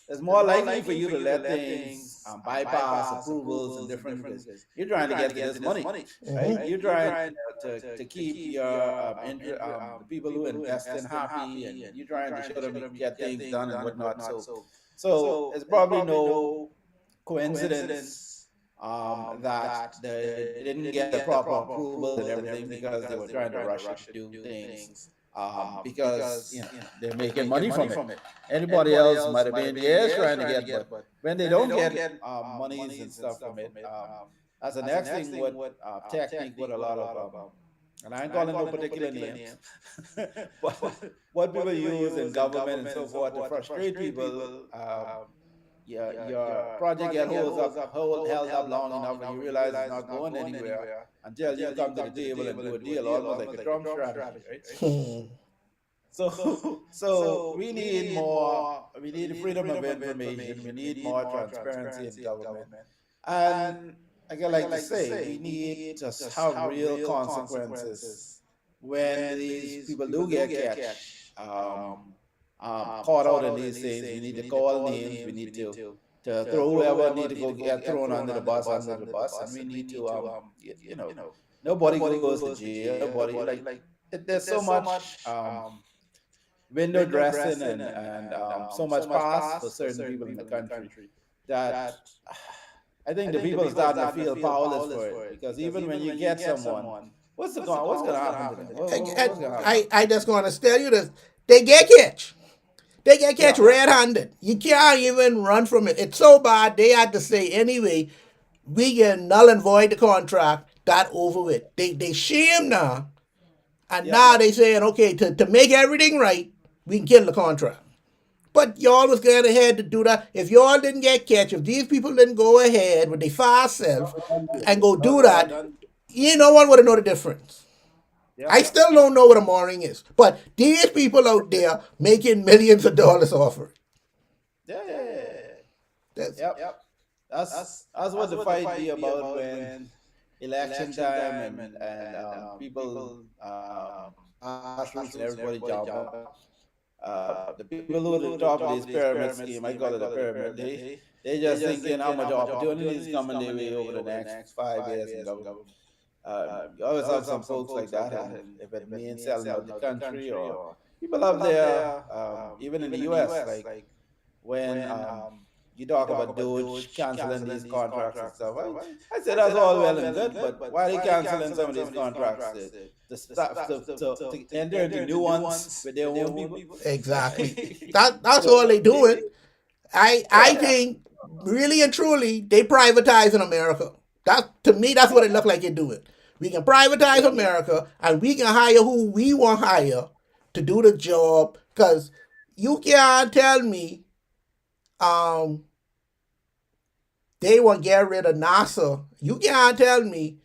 it's more likely for you to let things bypass approvals and different because you're trying to get to this money, right? You're trying to keep your the people who invest in happy, and you're trying to show them you can get things done and whatnot. So it's probably no coincidence that they didn't get the proper approvals and everything because they were trying to rush it to do things because they're making money from it. Anybody else might have been years trying to get, but when they don't get monies and stuff from it, that's the next thing. What technique? What a lot of and I ain't calling no particular names, but what people use in government and so forth to frustrate people. Your project get held up long enough, and you realize it's not going anywhere until you come to the table and do a deal, almost like a Trump strategy, right? So we need more. We need freedom of information. We need more transparency in government, and like I like to say, we need to have real consequences when these people do get catch. Caught out in these things. We need to call names. We need to throw whoever need to go get thrown under the bus, and we need to nobody goes to jail. Nobody there's so much window dressing and so much past for certain people in the country that I think the people are starting to feel powerless for it because even when you get someone, what's going to happen to them? What's going to happen? I just going to tell you this. They get catch. They get catch red-handed. You can't even run from it. It's so bad, they had to say, anyway, we can null and void the contract. That over with. They shame now. And now they saying, okay, to make everything right, we can kill the contract. But y'all was going ahead to do that. If y'all didn't get catch, if these people didn't go ahead with their fast self and go do that, no one would have known the difference. I still don't know what a mooring is. But these people out there making millions of dollars off it. That's what the fight be about when election time and people grassroots and everybody jump up. The people who are at the top of this pyramid scheme, I call it a pyramid, they just thinking how much opportunity is coming their way over the next 5 years in government. You always have some folks like that, and if it means selling out the country or people up there, even in the US, like when you talk about Doge canceling these contracts and stuff. I said that's all well and good, but why are they canceling some of these contracts? To enter into new ones with their own people? Exactly. That's all they doing. I think really and truly they privatizing America. To me that's what it look like they're doing. We can privatize America and we can hire who we want to hire to do the job. Because you can't tell me they will get rid of NASA. You can't tell me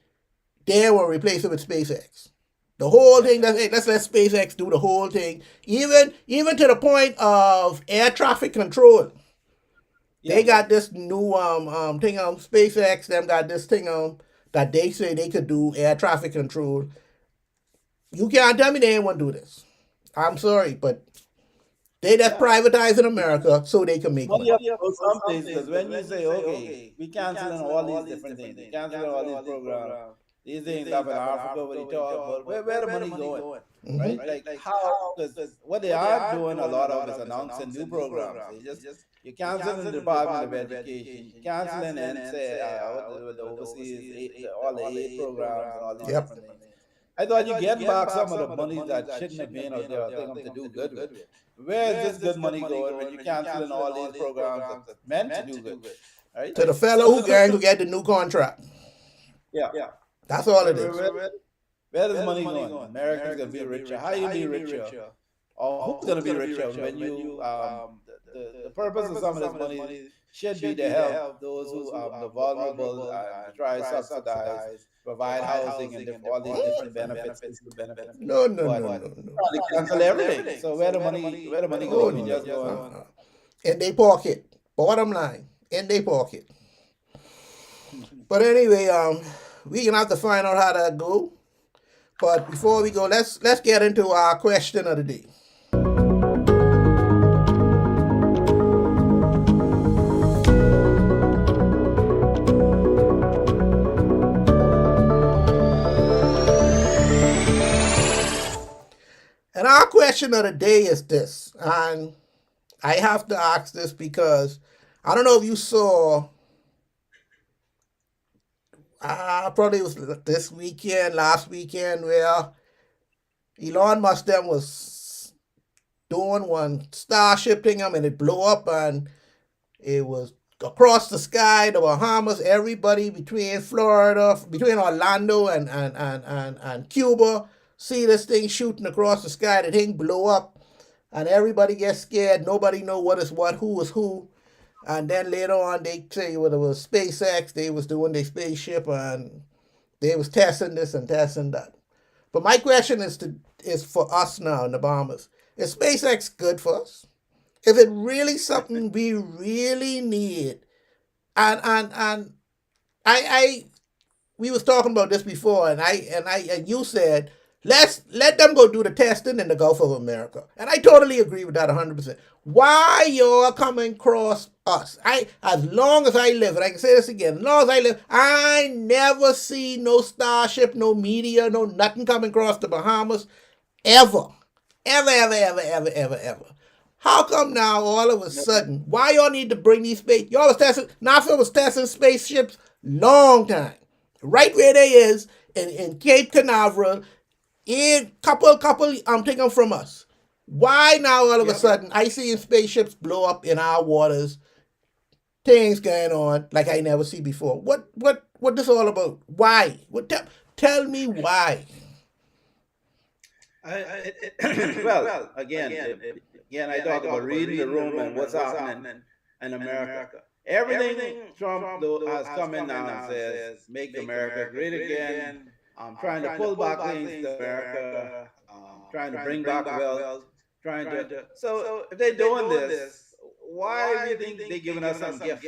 they will replace it with SpaceX. The whole thing, let's let SpaceX do the whole thing. Even to the point of air traffic control. They got this new thing on SpaceX. Them got this thing on that they say they could do air traffic control. You can't tell me they ain't want to do this. I'm sorry, but they just privatizing America so they can make money. Some things, because when you say, okay, we canceling all these different things, we canceling all these programs, these things up in Africa, what they talk about, where the money going? Right? Like how? Because what they are doing a lot of is announcing new programs. You're canceling the Department of Education, you're canceling and say the overseas all the aid programs and all these different things. I thought you get back some of the money that shouldn't have been out there. I think I'm to do good with. Where is this good money going when you're canceling all these programs that's meant to do good? Right? To the fellow who going to get the new contract. Yeah. That's all it is. Where does money going? Americans gonna be richer. How you be richer? Or who's gonna be richer when you the purpose of some of this money should be to help those who the vulnerable, to try to subsidize, provide housing and all these different benefits. No. They cancel everything. So where the money going? You just go in their pocket. Bottom line, in their pocket. But anyway, we gonna have to find out how that go. But before we go, let's get into our question of the day. And our question of the day is this, and I have to ask this because I don't know if you saw, probably it was this weekend, last weekend, where Elon Musk them was doing one Starship thing, and it blew up, and it was across the sky, the Bahamas, everybody between Florida, between Orlando and Cuba, see this thing shooting across the sky. The thing blew up, and everybody gets scared. Nobody know what is what, who is who. And then later on, they say well, it was SpaceX. They was doing their spaceship, and they was testing this and testing that. But my question is for us now in the Bahamas. Is SpaceX good for us? Is it really something we really need? And I we was talking about this before, and you said let's let them go do the testing in the Gulf of America, and I totally agree with that 100%. Why you're coming across us? As long as I live, and I can say this again, as long as I live, I never see no starship, no meteor, no nothing coming across the Bahamas ever, ever. How come now all of a sudden? Why y'all need to bring these space? Y'all was testing. NASA was testing spaceships long time, right where they is in Cape Canaveral, in couple. I'm taking from us. Why now all of a sudden I see spaceships blow up in our waters? Things going on like I never see before. What this all about? Why? Tell me why. Well, again, I talk about reading the room and what's happening in America. Everything Trump has come in now and says, "Make America great again." Trying to pull back things to America, trying to bring back wealth, trying to. So if they're doing this, why do you think they're giving us some gift?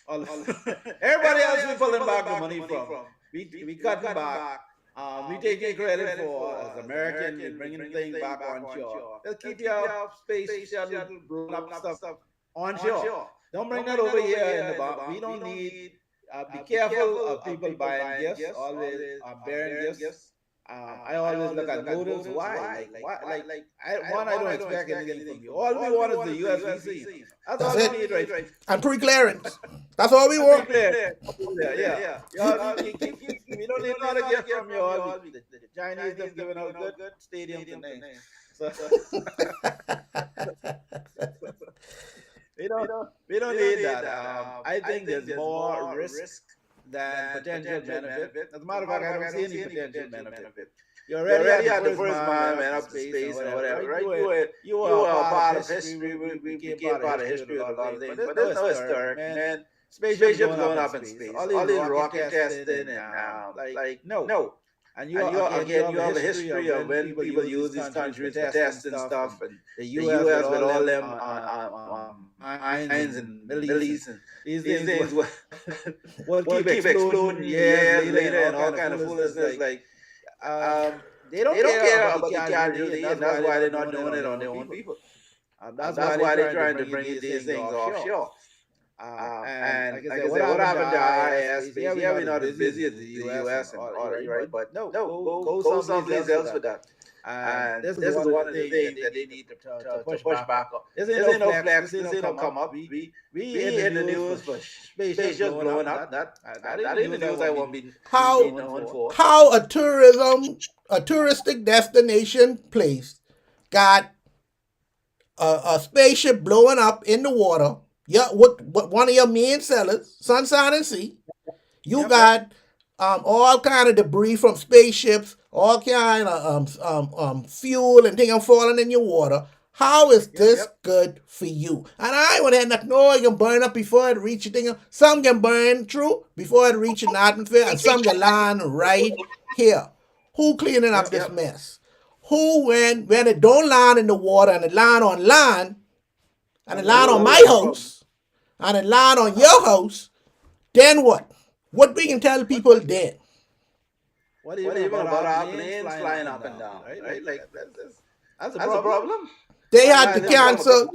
Everybody else we pulling back the money from. We cutting back. We taking credit for as American, we bringing things back on shore. Let's keep your space shuttle blowing up stuff on shore. Don't bring that over here in the bar. We don't need. Be careful of people buying gifts. Always bearing gifts. I always look at motives. Why? I don't expect anything from you. All we want is the U.S. visa. That's all we need, right? And pre-clearance. That's all we want. Yeah. We don't need another gift from you all. The Chinese have given out good stadiums and things. So we don't need that. I think there's more risk than potential benefit. As a matter of fact, I don't see any potential benefit. You're already at the first mile and up to space and whatever, right? You are a part of history. We became part of history with a lot of things. But there's no historic, man. Spaceships going up in space. All these rocket testing and no. And you have a history of when people use these countries to test and stuff, and the U.S. with all them mines and Middle East and these things will keep exploding years later and all kind of foolishness. They don't care about the casualty, and that's why they're not doing it on their own people. That's why they're trying to bring these things offshore. And like I said, what happened to our airspace? Yeah, we're not as busy as the U.S. and all that, right? But no, go someplace else with that. And this is one of the things that they need to push back on. This ain't no flex. This ain't no come up. We in the news for space just blowing up. That ain't the news I won't be known for. How a touristic destination place got a spaceship blowing up in the water. Yeah, what one of your main sellers, Sunshine and Sea. You got all kind of debris from spaceships, all kind of fuel and things falling in your water. How is this good for you? And I would have nothing. No, it can burn up before it reaches thing. Some can burn true before it reaches an atmosphere, and some can land right here. Who cleaning up this mess? Who when it don't land in the water and it land on land, and it land on my house, and it land on your house, then what? What we can tell people then? What even about our planes flying up and down, right? Like that's a problem. They had to cancel.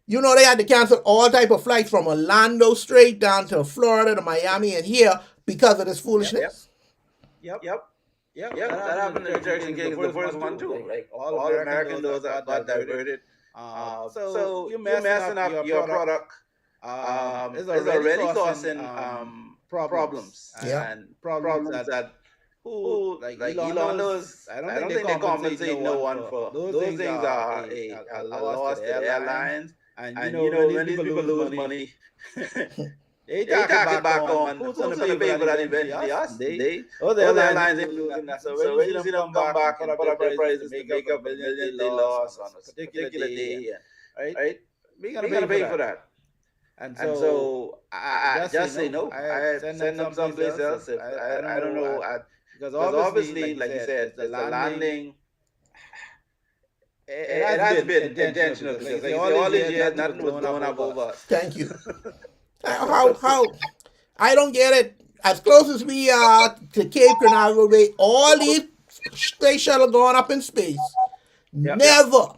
They had to cancel all type of flights from Orlando straight down to Florida to Miami and here because of this foolishness. Yep. Yep, that happened in Turks and Caicos, the first one too. Like all American doors that got diverted. So you You messing messing up up your your product product is is already already causing causing problems problems Yeah. and problems problems that that who who like like Elon Elon knows. knows. I don't I think don't they think they compensate no compensate no one one for for those those things things are are a a loss to loss the to the airlines. airlines, And and when these when these people people lose lose money, money, they they tack it tack it back back on. on. Who's gonna Who's pay gonna for pay that for that eventually? eventually? Us. Us. They They those those airlines ain't airlines gonna ain't lose losing nothing. nothing. So when So you when see you them see them come come back and back put and up put their up their prices to prices to make up make a up a million they million they lost on lost on a a particular particular day, day, and right? right, We gonna we pay gonna for pay for that. that. And And so so I I just say just say no. no. I I send them send them someplace someplace else. If else. If I don't I don't know. know, Because because obviously, obviously, like you like you said, said, it's the it's the landing. landing. It It has has been been intentional intentional because, like you because, say, like you say, all these all these years years nothing was nothing was blowing up blowing up over over us. us. Thank you. How I don't get it. As close as we are to Cape Canaveral Bay, all these space shuttle going up in space. Yep. Never,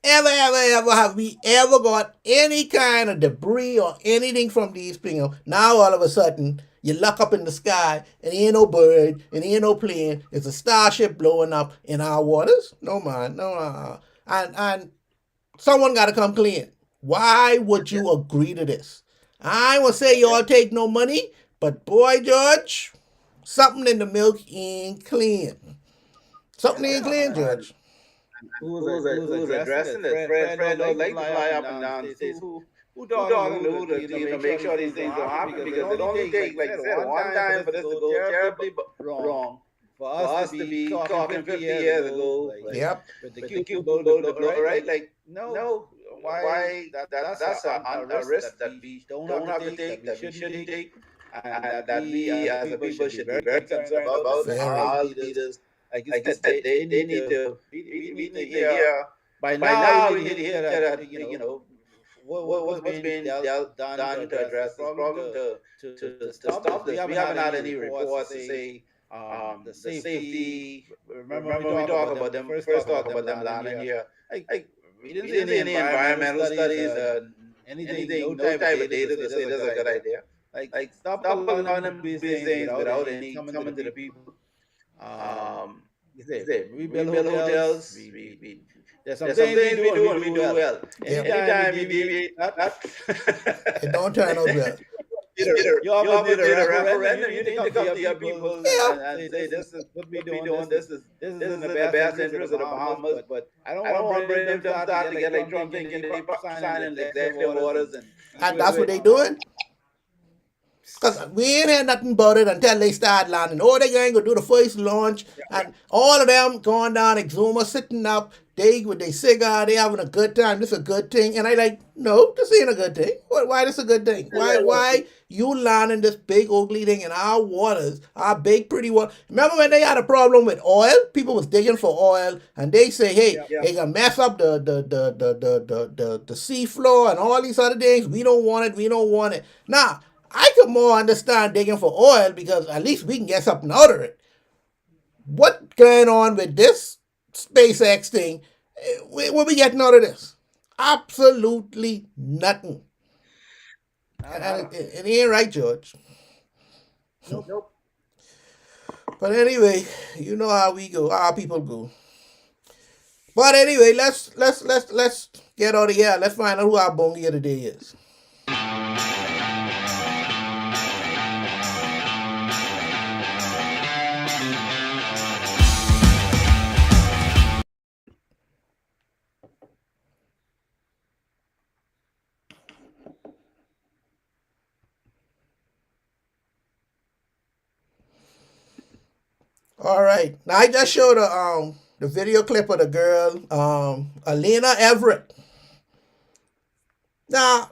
ever have we ever got any kind of debris or anything from these things. Now all of a sudden you look up in the sky and there ain't no bird and there ain't no plane. It's a starship blowing up in our waters. No man, no. And someone got to come clean. Why would you agree to this? I will say y'all take no money, but boy, George, something in the milk ain't clean. Something ain't Yeah, clean, George. and who's Who's addressing addressing it? this? Fred Fred don't don't like to like to fly up fly and up and down the down the states. states. Who Who talking to talking to who who to, to make make sure these sure these things don't things don't happen? happen? Because it Because it only only take, like take, you like said, you said, one one time for time this for to this to go go terribly terribly wrong. wrong. For For us to us to be be talking talking 50 50 years years ago, ago, like like Yep. with the with the Cuban Cuban Gold Gold Diplomat, Diploma, right? right? Like, Like no, no, why why that's that's a a risk risk that that we we don't have don't to have to take, that take, we that we shouldn't shouldn't take, take, and and that that we we as a as a people should people be should be very very concerned concerned about. about. And And Very. our our leaders, leaders, like you like you said, said, they they need need to to we need to to hear. hear. By By now, we now, need we to need to hear hear that that what's what's being being dealt done to done to address this address this problem problem to to stop this. stop We this. We haven't had haven't had any any reports to reports to say say the the safety. safety. Remember when we Remember when we talk talk about them, about we them, first talk first about talk them about them landing landing here. here. Like Like we didn't we see didn't any see any environmental environmental studies, studies, no anything, no type of type of data to data say to this is say a this good is a good idea. idea. Like Like stop stop allowing allowing these these things things without without any any coming to the coming to the people. people. Um, Um, you say say we we build build hotels. hotels. We There's some there's some things we things do we and we do and do we do well. well. Yep. Anytime we Anytime you deviate deviate from that, It don't turn out well. you you almost need almost a need a referendum. You referendum. need You to need come to to come your to your people people and, Yeah. and and say say this this is is what we what we doing. doing. This is This in is the in the best best interest of the interest of the Bahamas. Bahamas. But But I don't I don't want want Brave them them start to start get to like get like Trump Trump thinking thinking they they signing signing executive executive orders orders and and And do it that's what with they doing. Because we ain't heard nothing about it until they start landing. Oh, they going to do the first launch, and all of them going down, Exuma sitting up, they with their cigar, they having a good time. This is a good thing. And I like, no, this ain't a good thing. Why this a good thing? Why you landing this big ugly thing in our waters, our big pretty water? Remember when they had a problem with oil? People was digging for oil, and they say, hey, they gonna mess up the sea floor and all these other things. We don't want it. We don't want it. Now, I could more understand digging for oil because at least we can get something out of it. What going on with this SpaceX thing? What we getting out of this? Absolutely nothing. And nada. it ain't right, George. Nope. But anyway, you know how we go, how people go. But anyway, let's get out of here. Let's find out who our bongie of the day is. All right. Now I just showed the video clip of the girl, Alina Everett. Now,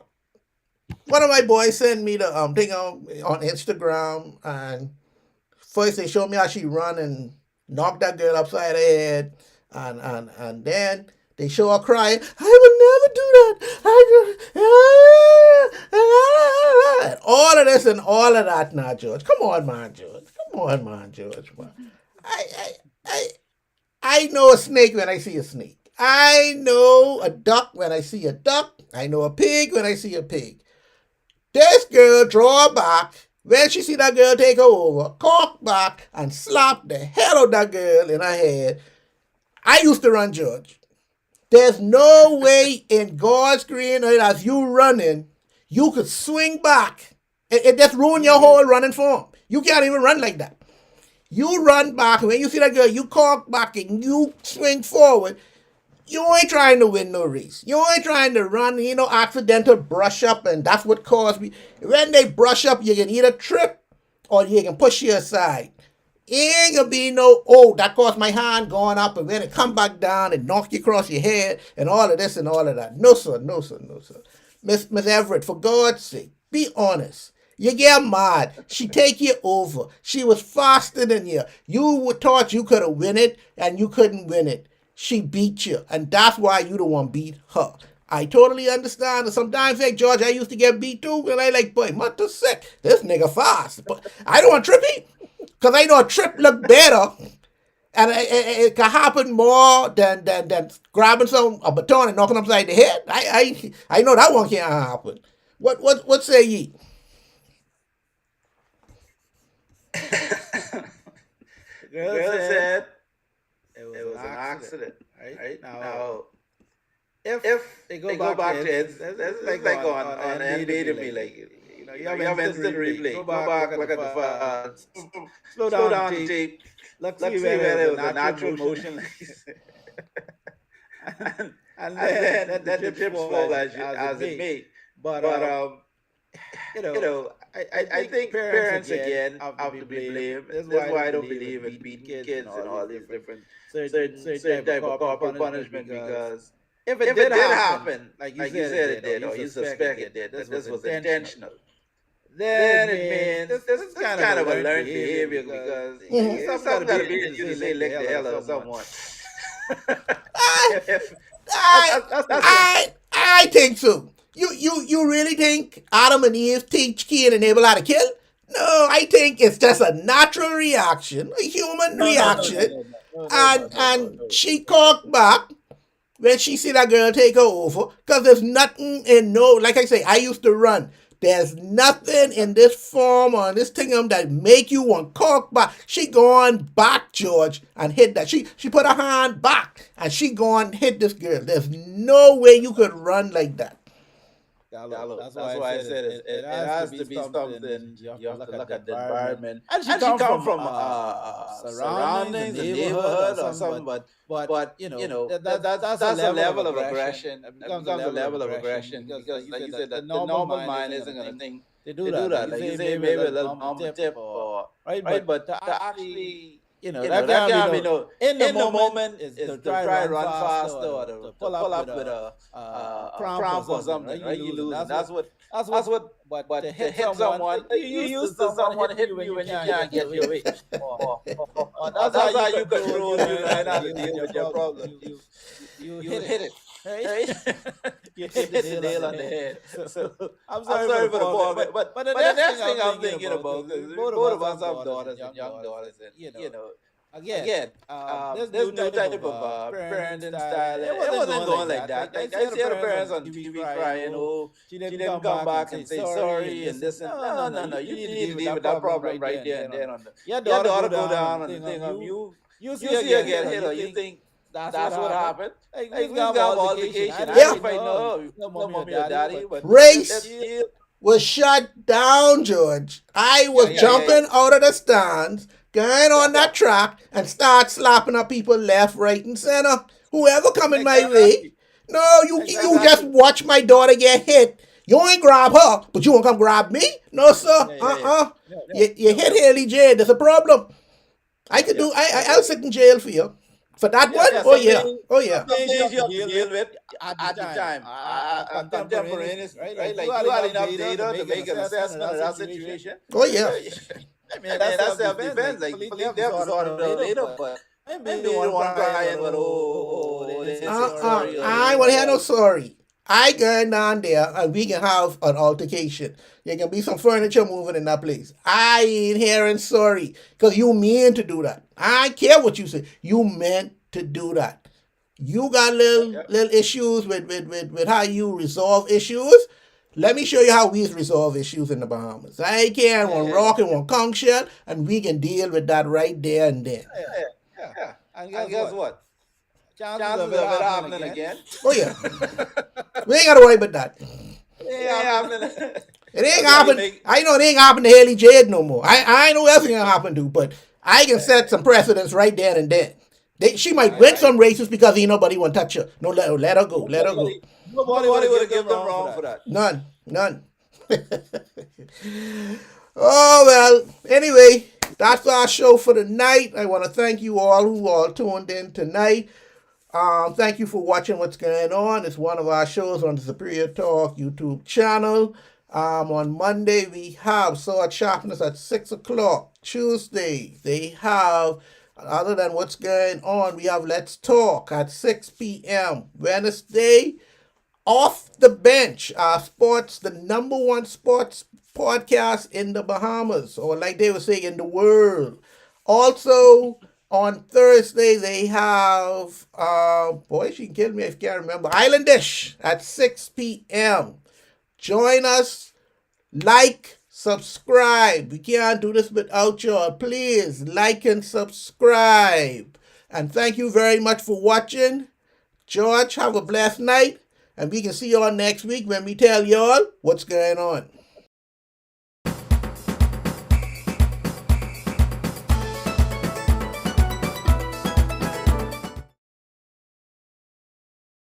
one of my boys sent me the thing on Instagram, and first they showed me how she run and knocked that girl upside the head, and then they show her crying. I would never do that. And all of this and all of that. Now, George, come on, man, George. Come on, man, George. Man. I, I, I, I know a snake when I see a snake. I know a duck when I see a duck. I know a pig when I see a pig. This girl draw back When she see that girl take her over, cock back and slap the hell out of that girl in her head. I used to run, George. There's no way in God's green earth as you running, you could swing back. It just ruin your whole running form. You can't even run like that. You run back, when you see that girl, you cock back and you swing forward. You ain't trying to win no race. You ain't trying to run, accidental brush up, and that's what caused me. When they brush up, you can either trip or you can push you aside. Ain't gonna be no, oh, that caused my hand going up, and when it come back down and knock you across your head, and all of this and all of that. No, sir, no, sir, no, sir. Miss Everett, for God's sake, be honest. You get mad. She take you over. She was faster than you. You thought you could have win it, and you couldn't win it. She beat you, and that's why you the one beat her. I totally understand. And sometimes, hey, George, I used to get beat too, and I like, boy, what the sick? This nigga fast. But I don't want trippy, because I know a trip look better, and it can happen more than grabbing a baton and knocking upside the head. I know that one can't happen. What say ye? The girl said it was an accident. Right? Now, if they go back to it, it's like on NBA, like, you have instant replay. Go back, look at the fast, slow down the tape, let's see whether it was a natural motion, and then the chips fall as it may. But I think parents again have to be blamed. That's why I don't believe in beating kids and all these different certain type of corporal punishment, because if it did happen, like you said it did, or you suspect it did, this was intentional, then it means this is kind of a learned behavior, because something got to be in you to say lick the hell out of someone. I think so. You really think Adam and Eve teach Cain and Abel how to kill? No, I think it's just a natural reaction, a human reaction. And she cocked back when she see that girl take her over, because there's nothing like I say, I used to run. There's nothing in this form or in this thingum that make you want cock back. She going back, George, and hit that. She put her hand back and she going hit this girl. There's no way you could run like that. That's why I said it has to be something. You have to look at the environment. And she come from surroundings, a neighborhood or something. But that's a level of aggression. It becomes a level of aggression, because, like you said, the normal mind isn't going to think to do that. Like you say, maybe a little bump tip or right, but to actually. That can't be no. In the moment is to try run faster or to pull up with a cramp or something, right? You lose. That's what. But to hit someone, you used to someone hitting you when you can't get your way. That's how you control you and how to deal with your problem. You hit it. Right? You hit the nail on the head. So I'm sorry for the ball, but the next thing I'm thinking about is both of us have daughters and young daughters, and again, there's new type of parenting style. It wasn't going like that. Like, I see the parents on TV crying, oh, she didn't come back and say sorry and this and no. You need to deal with that problem right there and then. Your daughter go down on the thing of you see her get hit, or you think that's what happened. Like, we got altercation. I don't know mommy or daddy, but race was shut down, George. I was jumping out of the stands, going on that track, and start slapping up people left, right, and center. Whoever coming my way. No, you just watch my daughter get hit. You ain't grab her, but you won't come grab me? No, sir. You hit Haley J. There's a problem. I'll sit in jail for you. For that one? Oh yeah. Things you have to deal with at the time. Contemporaneous, right? Like, you had enough data to make an assessment of that situation. Oh yeah. I mean, that's self-defense. Like, police have to sort it out later, but maybe the one crying, but I ain't want to hear no sorry. I going down there and we can have an altercation. There can be some furniture moving in that place. I ain't hearing sorry, because you mean to do that. I don't care what you say. You meant to do that. You got little issues with how you resolve issues. Let me show you how we resolve issues in the Bahamas. I can one rock and one conch shell, and we can deal with that right there and then. Yeah. And guess what? Chances of it happening again. Oh yeah, we ain't gotta worry about that. Yeah, It ain't happen. I know it ain't happen to Haley Jade no more. I know else gonna happen to, but I can set some precedents right there and then. She might win some races because ain't nobody want to touch her. No, let her go. Let her go. Nobody would have given them wrong for that. None. Oh well. Anyway, that's our show for tonight. I want to thank you all who all tuned in tonight. Thank you for watching what's going on. It's one of our shows on the Superior Talk YouTube channel. On Monday, we have Sword Sharpness at 6 o'clock. Tuesday, they have, other than what's going on, we have Let's Talk at 6 p.m. Wednesday, Off the Bench, our sports, the number one sports podcast in the Bahamas, or like they would say, in the world. Also, on Thursday, they have, boy, she can kill me if I can't remember, Island Dish at 6 p.m. Join us, like, subscribe. We can't do this without y'all. Please like and subscribe. And thank you very much for watching. George, have a blessed night. And we can see y'all next week when we tell y'all what's going on.